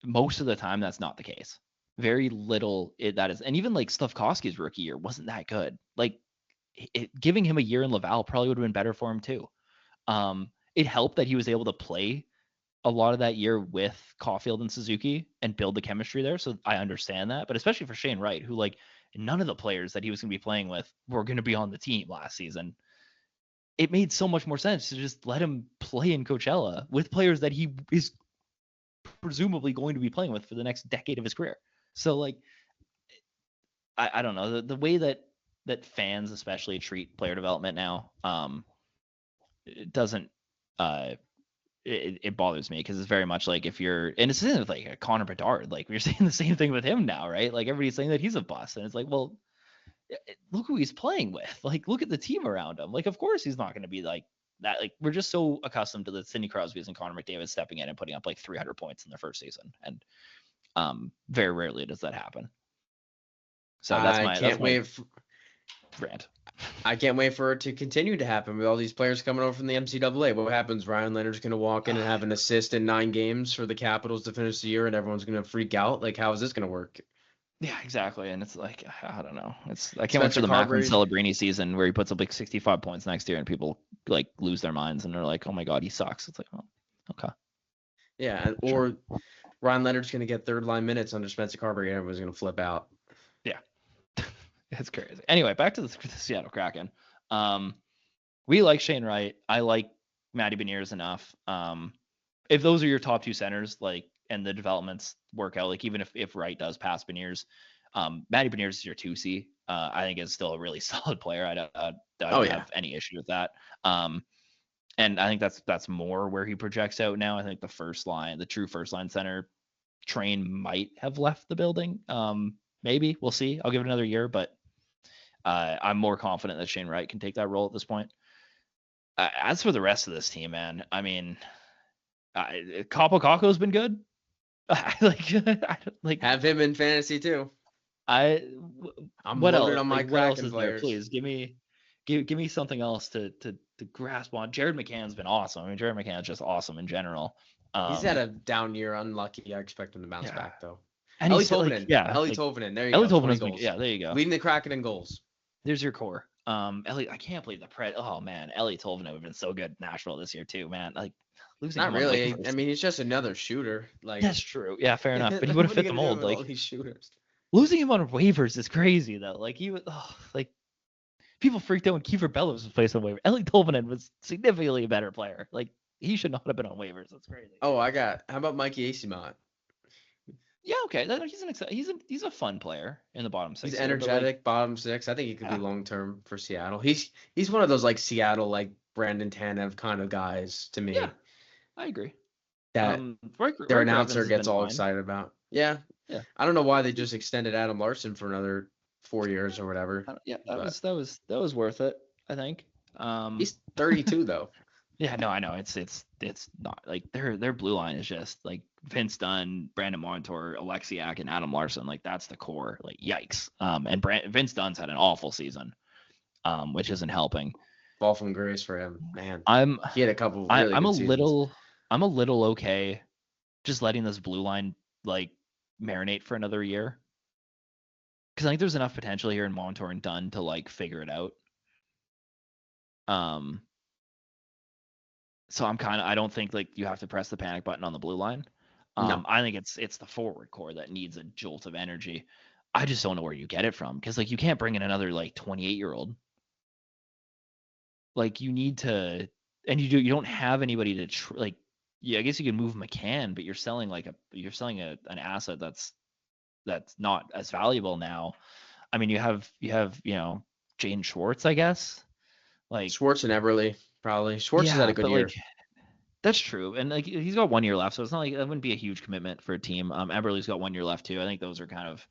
most of the time that's not the case. Very little that is. And even like Slavkovsky's rookie year wasn't that good. Like, giving him a year in Laval probably would have been better for him too. It helped that he was able to play a lot of that year with Caulfield and Suzuki and build the chemistry there. So I understand that, but especially for Shane Wright, who like none of the players that he was going to be playing with were going to be on the team last season. it made so much more sense to just let him play in Coachella with players that he is presumably going to be playing with for the next decade of his career. So like, I don't know, the way that fans especially treat player development now, it doesn't, it bothers me, because it's very much like, if you're, and it's the same with like a Connor Bedard, like we're saying the same thing with him now, right? Like everybody's saying that he's a bust, and it's like, well, look who he's playing with. Like, look at the team around him. Like, of course he's not going to be like that. Like, we're just so accustomed to the Sidney Crosby's and Connor McDavid stepping in and putting up like 300 points in their first season, and very rarely does that happen. So that's my rant. I can't wait for it to continue to happen with all these players coming over from the NCAA. What happens? Ryan Leonard's going to walk in and have an assist in 9 games for the Capitals to finish the year, and everyone's going to freak out. Like, how is this going to work? Yeah, exactly. And it's like, I don't know. I can't wait for the Macklin Celebrini season where he puts up like 65 points next year and people like lose their minds and they're like, oh my God, he sucks. It's like, oh, okay. Yeah, or Ryan Leonard's going to get third line minutes under Spencer Carberry and everyone's going to flip out. Yeah. It's crazy. Anyway, back to the Seattle Kraken. We like Shane Wright. I like Matty Beniers enough. If those are your top 2 centers, like, and the developments work out, like even if Wright does pass Beniers, Matty Beniers is your 2C. I think is still a really solid player. I don't have any issue with that. And I think that's more where he projects out now. I think the true first line center train might have left the building. Maybe we'll see. I'll give it another year, but I'm more confident that Shane Wright can take that role at this point. As for the rest of this team, man, I mean, Kaapo Kakko's been good. like have him in fantasy too. I'm what loaded else? On my Kraken what else is players. There? Please give me something else to grasp on. Jared McCann's been awesome. I mean, Jared McCann's just awesome in general. He's had a down year, unlucky. I expect him to bounce back though. And Eeli Tolvanen. Eeli Tolvanen. There you go. Tolvanen's there you go. Leading the Kraken in goals. There's your core. I can't believe the Preds. Oh man, Eeli Tolvanen have been so good in Nashville this year too, man. Like losing. Not really. I mean, he's just another shooter. Like that's true. Yeah, fair enough. But he would have fit the mold. Like all these shooters. Losing him on waivers is crazy though. Like he was like people freaked out when Kiefer Bellows was placed on waivers. Eeli Tolvanen was significantly a better player. Like he should not have been on waivers. That's crazy. Oh, how about Mikey Eyssimont? Yeah, okay. He's a fun player in the bottom 6. He's energetic, bottom 6. I think he could be long term for Seattle. He's one of those like Seattle like Brandon Tanev kind of guys to me. Yeah, I agree. That their announcer gets all excited about. Yeah. I don't know why they just extended Adam Larson for another 4 years or whatever. That was worth it, I think. He's 32 though. Yeah, no, I know. It's not like their blue line is just like Vince Dunn, Brandon Montour, Alexiak, and Adam Larson. Like that's the core. Like yikes. And Vince Dunn's had an awful season, which isn't helping. Fall from grace for him, man. He had a couple. Really I'm a little okay, just letting this blue line like marinate for another year, because I think there's enough potential here in Montour and Dunn to like figure it out. So I don't think like you have to press the panic button on the blue line. No. I think it's the forward core that needs a jolt of energy. I just don't know where you get it from, because like you can't bring in another like 28-year-old. Like you need to, and you don't have anybody to like. Yeah, I guess you can move McCann, but you're selling an asset that's not as valuable now. I mean, you have Jaden Schwartz, I guess. Like Schwartz and Eberle. Probably Schwartz has had a good year. Like, that's true, and like he's got 1 year left, so it's not like that wouldn't be a huge commitment for a team. Eberle's got 1 year left too. I think those are kind of.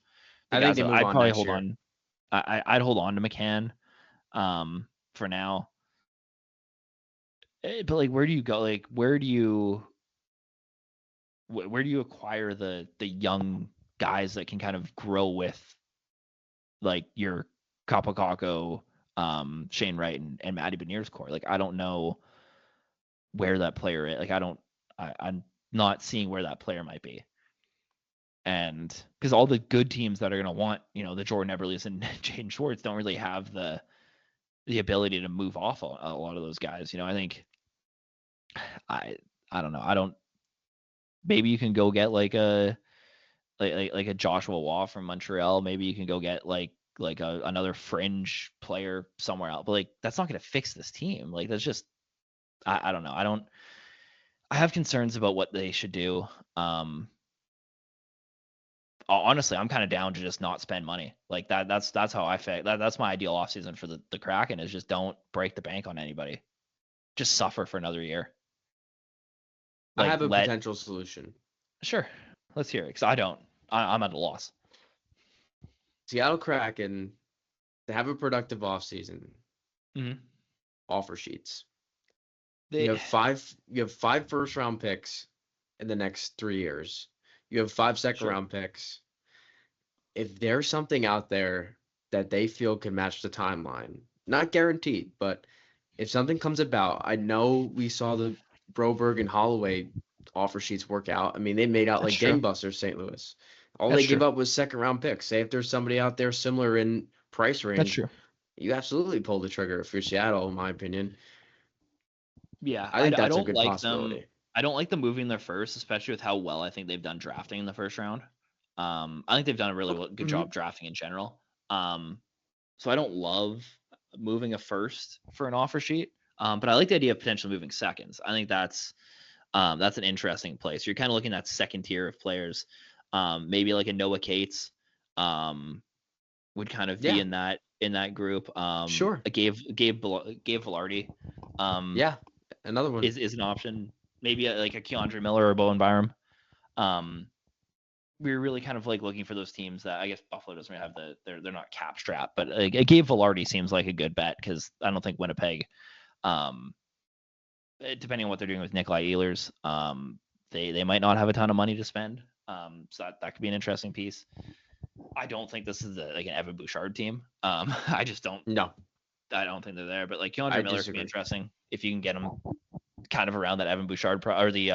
I think I'd probably hold on. I'd hold on to McCann, for now. But like, where do you go? Like, where do you acquire the young guys that can kind of grow with, like your Kaapo Kakko, Shane Wright and Matty Beniers core? Like I don't know where that player is. Like I'm not seeing where that player might be. And because all the good teams that are gonna want, the Jordan Eberles and Jaden Schwartz don't really have the ability to move off a lot of those guys. I think I don't know. Maybe you can go get like a Joshua Waugh from Montreal. Maybe you can go get like like another fringe player somewhere else. But like that's not going to fix this team. Like that's just I don't know. I have concerns about what they should do. Honestly, I'm kind of down to just not spend money like that. That's how I feel. That's my ideal offseason for the Kraken is just don't break the bank on anybody. Just suffer for another year. I Like have a potential solution. Sure, let's hear it because I don't. I'm at a loss. Seattle Kraken, they have a productive offseason. Mm-hmm. Offer sheets. They You have five first round picks in the next 3 years. You have 5 second Sure. round picks. If there's something out there that they feel can match the timeline, not guaranteed, but if something comes about, I know we saw the Broberg and Holloway offer sheets work out. I mean, they made out That's like true. gangbusters, St. Louis. All That's they gave true. up was second round picks. Say if there's somebody out there similar in price That's range, true. you absolutely pull the trigger if you're Seattle, in my opinion. Yeah, I think I that's a don't good like them. possibility. I don't like them moving their first, especially with how well I think they've done drafting in the first round. I think they've done a really good Mm-hmm. job drafting in general. So I don't love moving a first for an offer sheet. But I like the idea of potentially moving seconds. I think that's an interesting place. You're kind of looking at second tier of players. Maybe like a Noah Cates would kind of be Yeah, in that group. sure. A Gabe Velarde. Yeah, another one. Is an option. Maybe like a Keandre Miller or Bowen Byram. We're really kind of like looking for those teams that I guess Buffalo doesn't really have they're not cap strapped, but like Gabe Velarde seems like a good bet because I don't think Winnipeg, depending on what they're doing with Nikolai Ehlers, they might not have a ton of money to spend. So that could be an interesting piece. I don't think this is like an Evan Bouchard team. I just don't. No, I don't think they're there. But like I Keandre Miller could be disagree. interesting if you can get him kind of around that Evan Bouchard or the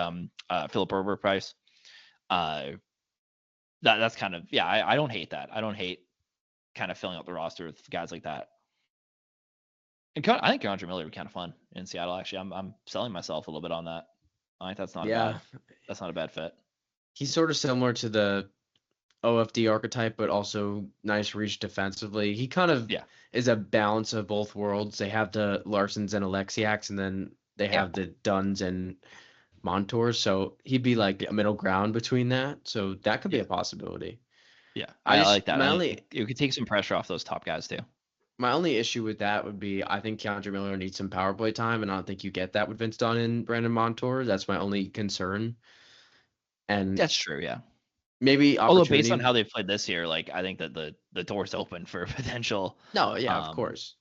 Philip Broberg price. That's kind of I don't hate that. I don't hate kind of filling out the roster with guys like that. And I think Keandre Miller would be kind of fun in Seattle. Actually, I'm selling myself a little bit on that. I think that's not Yeah, a bad fit. he's sort of similar to the OFD archetype, but also nice reach defensively. He kind of Yeah. is a balance of both worlds. They have the Larsons and Alexiaks, and then they have the Duns and Montours. So he'd be like a middle ground between that. So that could be a possibility. Yeah. I I just like that. I think it could take some pressure off those top guys too. my only issue with that would be I think Keandre Miller needs some power play time, and I don't think you get that with Vince Dunn and Brandon Montour. That's my only concern. And That's true. Yeah. maybe Although based on opportunity. how they've played this year, like I think that the door's open for a potential No, yeah, of course.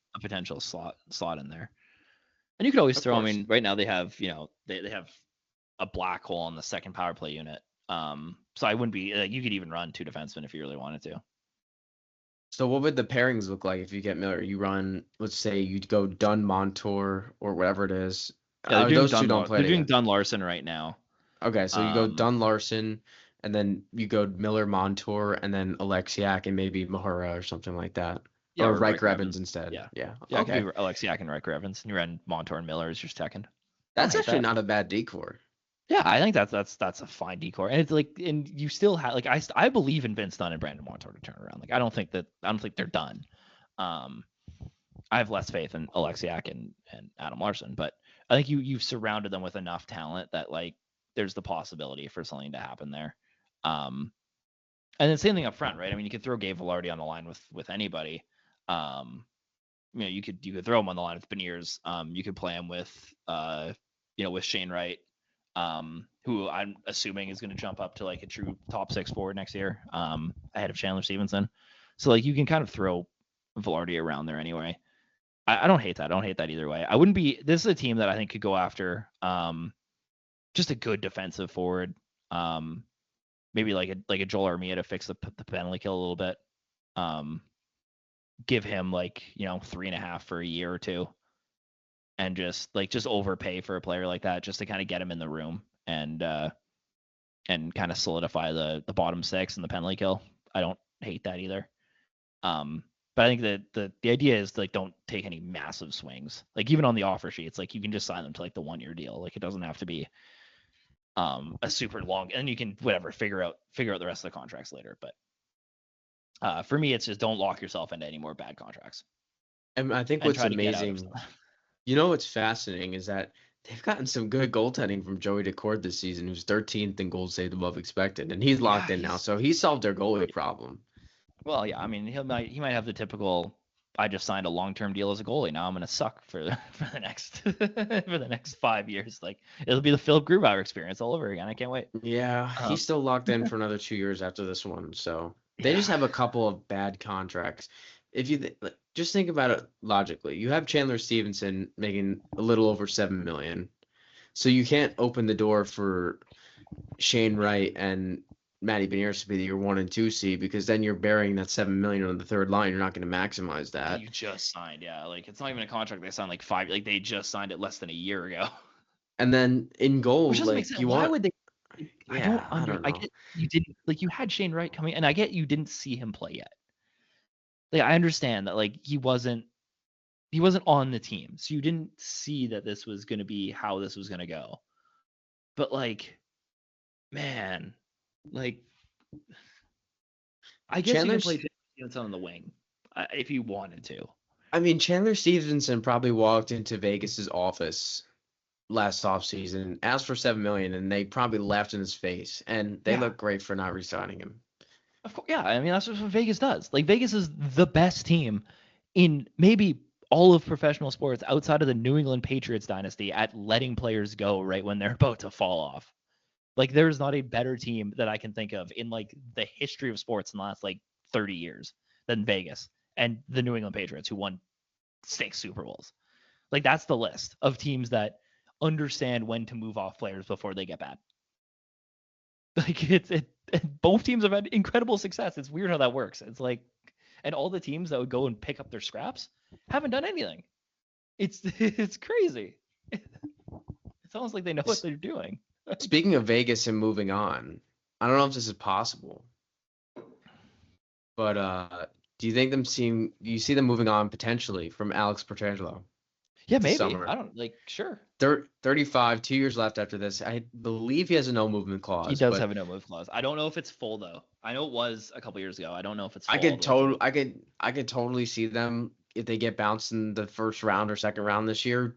slot in there. And you could always Of throw. I course. mean, right now they have they have a black hole on the second power play unit. So I wouldn't be you could even run 2 defensemen if you really wanted to. So what would the pairings look like if you get Miller? You run, let's say you'd go Dunn Montour or whatever it is. Yeah, they're doing Those two don't play they're doing together. Dunn Larson right now. Okay, so you go Um, Dunn Larson, and then you go Miller Montour, and then Alexiak and maybe Mahura or something like that. yeah, Or or Riker Riker Evans Evans. instead. Yeah, Yeah. yeah, it could Okay. be Alexiak and Riker Evans, and you ran Montour and Miller as your second. I don't That's hate actually that. not a bad decor. Yeah, I think that's a fine decor, and it's like, and you still have like I believe in Vince Dunn and Brandon Montour to turn around. Like I don't think they're done. Um, I have less faith in Alexiak and Adam Larson, but I think you've surrounded them with enough talent that like there's the possibility for something to happen there. And then same thing up front, right? I mean, you could throw Gabe Velarde on the line with anybody. You could throw him on the line with Beniers. You could play him with with Shane Wright, who I'm assuming is going to jump up to like a true top 6 forward next year, ahead of Chandler Stevenson. So like you can kind of throw Velarde around there anyway. I don't hate that. I don't hate that either way. I wouldn't be. This is a team that I think could go after just a good defensive forward. Maybe like a Joel Armia to fix the penalty kill a little bit. Give him like 3.5 for a year or two, and just overpay for a player like that just to kind of get him in the room and kind of solidify the bottom 6 and the penalty kill. I don't hate that either. But I think that the idea is like don't take any massive swings. Like even on the offer sheets, like you can just sign them to like the 1-year deal. Like it doesn't have to be a super long, and you can figure out the rest of the contracts later. But For me, it's just don't lock yourself into any more bad contracts And I think and what's try to get out of amazing, what's fascinating is that they've gotten some good goaltending from Joey Decord this season, who's 13th in goals saved above expected, and he's Yeah, locked in now, so he solved their goalie problem. well, yeah. I mean, he might have the typical. I just signed a long-term deal as a goalie. Now I'm gonna suck for the next for the next 5 years. Like it'll be the Philip Grubauer experience all over again. I can't wait. Yeah, Um, he's still locked in for another 2 years after this one, so they yeah, just have a couple of bad contracts. If you just think about it logically, you have Chandler Stevenson making a little over 7 million, so you can't open the door for Shane Wright and Matty Beniers to be your 1 and 2 seed because then you're burying that 7 million on the third line. You're not going to maximize and that. you just signed. Yeah, like it's not even a contract they signed like 5. Like they just signed it less than a year ago, And then in which goal, doesn't make like sense. you Why want, would they? yeah, I don't I know. get you didn't like you had Shane Wright coming, and I get you didn't see him play yet. Like I understand that like he wasn't on the team, so you didn't see that this was going to be how this was going to go. But like, man, like I guess you can Chandler's, play Stevenson on the wing if you wanted to. I mean, Chandler Stevenson probably walked into Vegas's office last offseason, asked for 7 million, and they probably laughed in his face. And they Yeah, look great for not re-signing him. of course. Yeah, I mean that's what Vegas does. Like Vegas is the best team in maybe all of professional sports outside of the New England Patriots dynasty at letting players go right when they're about to fall off. Like there's not a better team that I can think of in like the history of sports in the last like 30 years than Vegas and the New England Patriots who won 6 Super Bowls. Like that's the list of teams that understand when to move off players before they get bad. Like both teams have had incredible success. It's weird how that works. It's like and all the teams that would go and pick up their scraps haven't done anything. It's crazy. It's almost like they know what they're doing. Speaking of Vegas and moving on, I don't know if this is possible, but do you think do you see them moving on potentially from Alex Petrangelo Yeah, this maybe. I summer? don't like sure. 35, 2 years left after this. I believe he has a no movement He clause, does but have a no move clause. I don't know if it's full though. I know it was a couple years ago. I don't know if it's I full all could the way through. I could totally see them if they get bounced in the first round or second round this year,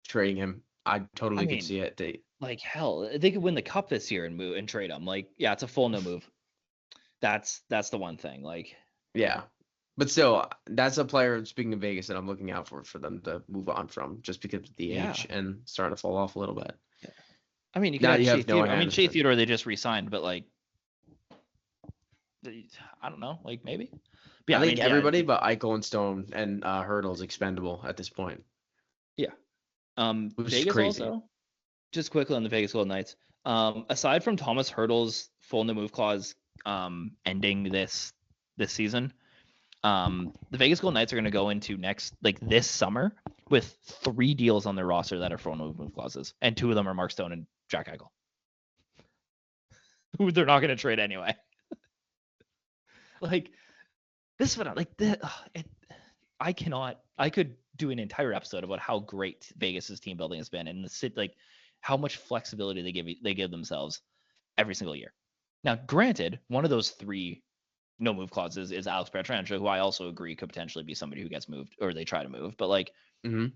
trading him. I I totally could mean, see it. like hell, they could win the cup this year and move and trade him. Like, yeah, it's a full no move. That's the one thing. Like, Yeah. But still, that's a player, speaking of Vegas, that I'm looking out for them to move on from just because of the yeah. age and starting to fall off a little bit. Yeah. I mean, you could Now add you Shea have Noah Theodore. I mean, Shea Anderson. Theodore they just re-signed, but like, I don't know, like maybe. But yeah, I I think mean, yeah, everybody but Eichel and Stone and Hurdle's expendable at this point, yeah. which is Vegas crazy. also. Just quickly on the Vegas Golden Knights. Aside from Thomas Hurdle's full no move clause ending this season, the Vegas Golden Knights are going to go into this summer with 3 deals on their roster that are full no move clauses, and 2 of them are Mark Stone and Jack Eichel, who they're not going to trade anyway. Like this one, like I cannot. I could do an entire episode about how great Vegas's team building has been, and the city, like how much flexibility they give themselves every single year. Now, granted, one of those 3 no move clauses is Alex Pietrangelo, who I also agree could potentially be somebody who gets moved or they try to move. But like Mm-hmm.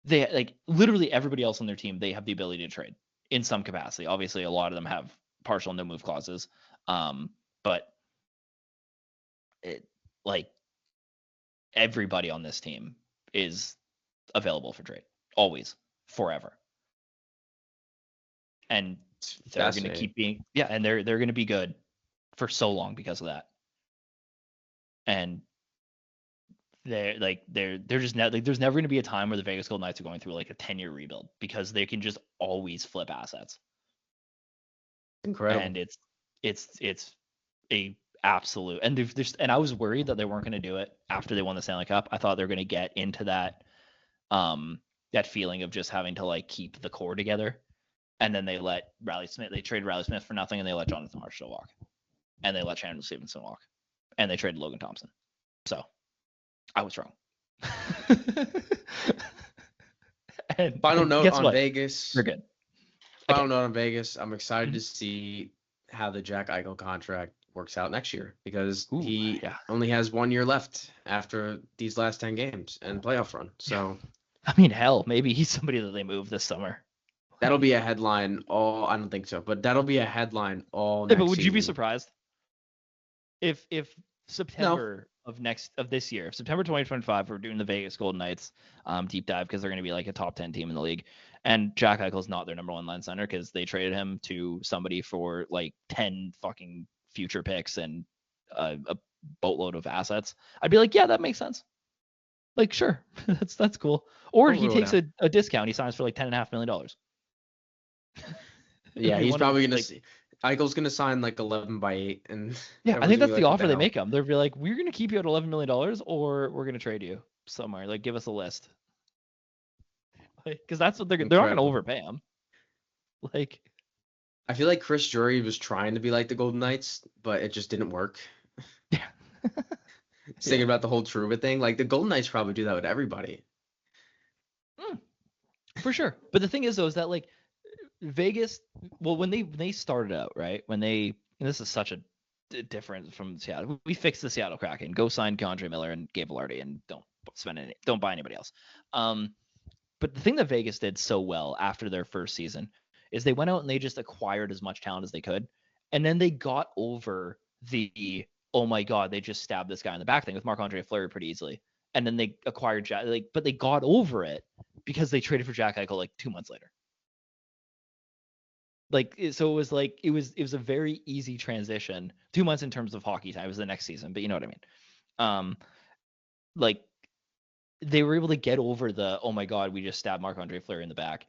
they like literally everybody else on their team, they have the ability to trade in some capacity. Obviously, a lot of them have partial no move clauses, but it like everybody on this team is available for trade always, forever, and they're going to Fascinating. keep being and they're going to be good for so long because of that. And they're just like there's never going to be a time where the Vegas Golden Knights are going through like a 10-year rebuild because they can just always flip assets. Incredible. And it's a absolute and and I was worried that they weren't going to do it after they won the Stanley Cup. I thought they were going to get into that that feeling of just having to like keep the core together. And then they traded Riley Smith for nothing, and they let Jonathan Marchessault walk. And they let Chandler Stevenson walk. And they traded Logan Thompson. So I was wrong. And Final note guess on what? Vegas. They're good. Final Okay. note on Vegas. I'm excited to see how the Jack Eichel contract works out next year because Ooh, he yeah. only has 1 year left after these last 10 games and playoff run. So I mean, hell, maybe he's somebody that they move this summer. that'll be a headline all, I don't think so, but that'll be a headline all Yeah, but next would you be season. surprised if No. September of this year, September 2025, we're doing the Vegas Golden Knights deep dive because they're going to be like a top 10 team in the league, and Jack Eichel's not their number one line center because they traded him to somebody for like 10 fucking future picks and a boatload of assets. I'd be like, yeah, that makes sense. Like, sure, that's cool. Or Don't he rule it takes out. a discount. He signs for like $10.5 million. It'd Yeah, be he's one of probably those gonna like, see. Eichel's gonna sign like 11 by 8, and yeah, I everyone's think gonna that's be the like, "What the offer they hell?" make him. They're be like, we're gonna keep you at $11 million, or we're gonna trade you somewhere. Like, give us a list, because that's what they're not gonna Incredible. overpay him. Like, I feel like Chris Drury was trying to be like the Golden Knights, but it just didn't work. yeah, Thinking yeah, about the whole Trouba thing, like the Golden Knights probably do that with everybody. mm, for sure. But the thing is, though, is that like Vegas, well, when they started out, right, and this is such a difference from Seattle. We fixed the Seattle Kraken. Go sign Condre Miller and Gabe Vilardi, and don't buy anybody else. But the thing that Vegas did so well after their first season is they went out and they just acquired as much talent as they could, and then they got over the oh my god, they just stabbed this guy in the back thing with Marc-Andre Fleury pretty easily, and then they acquired Jack, but they got over it because they traded for Jack Eichel like 2 months later. So it was like it was a very easy transition. 2 months in terms of hockey time. It was the next season, but you know what I mean. Um, like they were able to get over the oh my god, we just stabbed Marc-Andre Fleury in the back.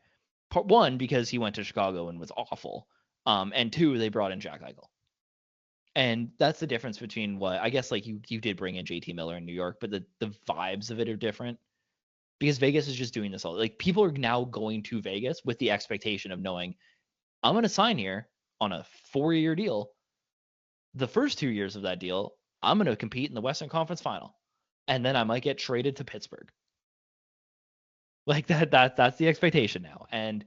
Part one, because he went to Chicago and was awful. And two, they brought in Jack Eichel. And that's the difference between what I guess like you did bring in JT Miller in New York, but the vibes of it are different because Vegas is just doing this all. Like people are now going to Vegas with the expectation of knowing I'm going to sign here on a 4-year deal. The first 2 years of that deal, I'm going to compete in the Western Conference Final, and then I might get traded to Pittsburgh. Like that's the expectation now, and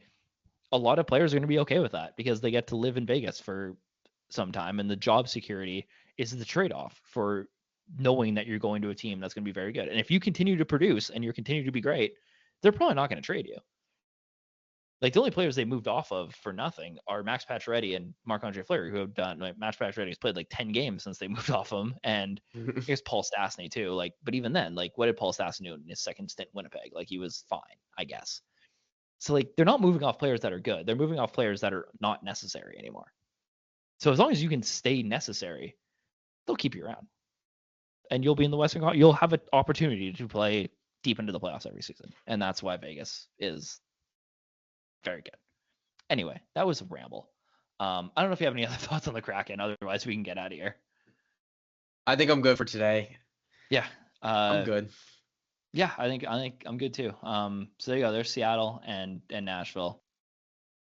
a lot of players are going to be okay with that because they get to live in Vegas for some time, and the job security is the trade-off for knowing that you're going to a team that's going to be very good. And if you continue to produce and you continue to be great, they're probably not going to trade you. Like the only players they moved off of for nothing are Max Pacioretty and Marc-Andre Fleury, who have done like Max Pacioretty has played like 10 games since they moved off him, and I guess Paul Stastny too. Like, but even then, like, what did Paul Stastny do in his second stint in Winnipeg? Like, he was fine, I guess. So like, they're not moving off players that are good. They're moving off players that are not necessary anymore. So as long as you can stay necessary, they'll keep you around, and you'll be in the Western Conference. You'll have an opportunity to play deep into the playoffs every season, and that's why Vegas is very good. Anyway, that was a ramble. I don't know if you have any other thoughts on the Kraken. Otherwise, we can get out of here. I think I'm good for today. Yeah. I'm good. Yeah, I think I'm good too. So there you go. There's Seattle and Nashville.